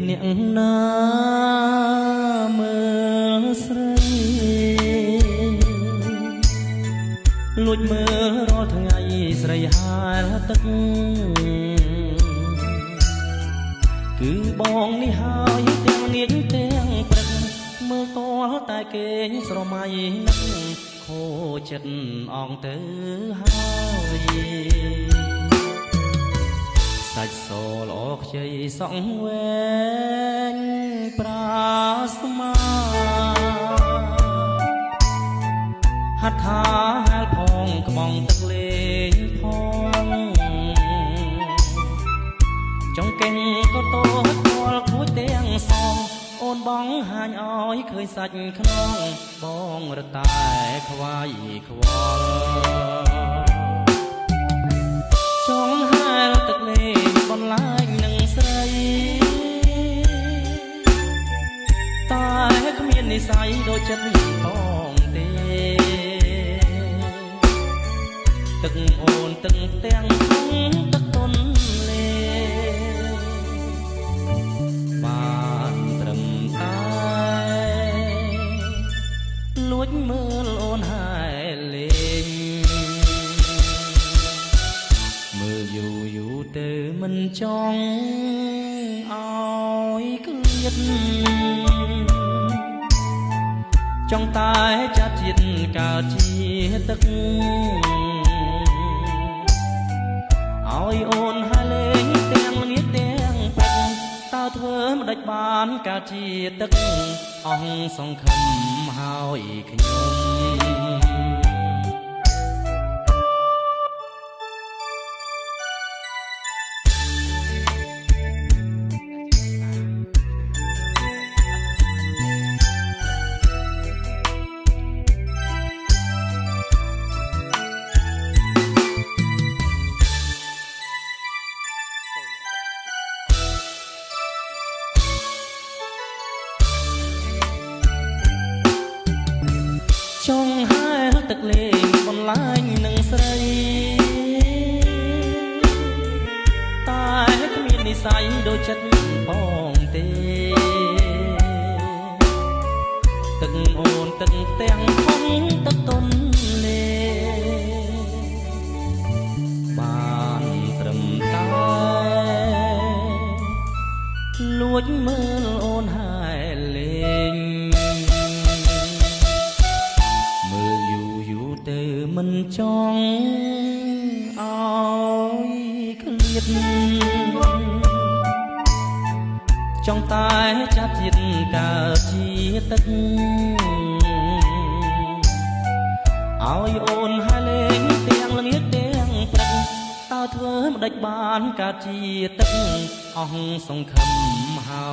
អ្នកណាមើលស្រីលួចមើលរាល់ថ្ងៃស្រីហាលទឹកគឺបងនេះហើយទាំងងាកទាំងព្រឹកមើលតលតែគេងស្រមៃនឹងខូចចិត្តអងទៅហើយសាច់សល្អខ្ចីសងវែងប្រាស្មាហាត់ថាហាលផងក្បងទឹកលេងផងចង្កេងក៏តូចទាល់ខូចទាំងសងអូនបងហាញឲ្យឃើញសាច់ខ្នងបងរតែខ្វាយខ្វល់ចង់ហាលទឹកលេងបន្លាយនឹងស្រីតែគ្មាននិស័យដូចចិត្តបងទេទឹកអូនទឹកទាំងទឹកទុនលេបានត្រឹមតែលួចមើលអូនហើយលេងមើលយូរទៅមិនចង់ឲ្យឃ្លាតចង់តែចាប់ជាតិកើតជាទឹកឲ្យអូនហើយលេងទាំងល្ងាចទាំងព្រឹកតើធ្វើមិនដេចបានកើតជាទឹកអស់សង្ឃឹមហើយខ្ញុំចង់ហាលទឹកលេងបន្លាញនឹងស្រីតែគ្មាននិស័យដូចចិត្តបងទេទឹកអូនទឹកទាំងធំទឹកទុនលេបានត្រឹមតែលួចមើលអូនហើយលេងទៅមិនចង់ឲ្យឃ្លាតចង់តែចាប់ជាតិកើតជាទឹកឲ្យអូនហើយលេងទាំងល្ងាចទាំងព្រឹកតើធ្វើមិនដេចបានកើតជាទឹកអស់សង្ឃឹមហើ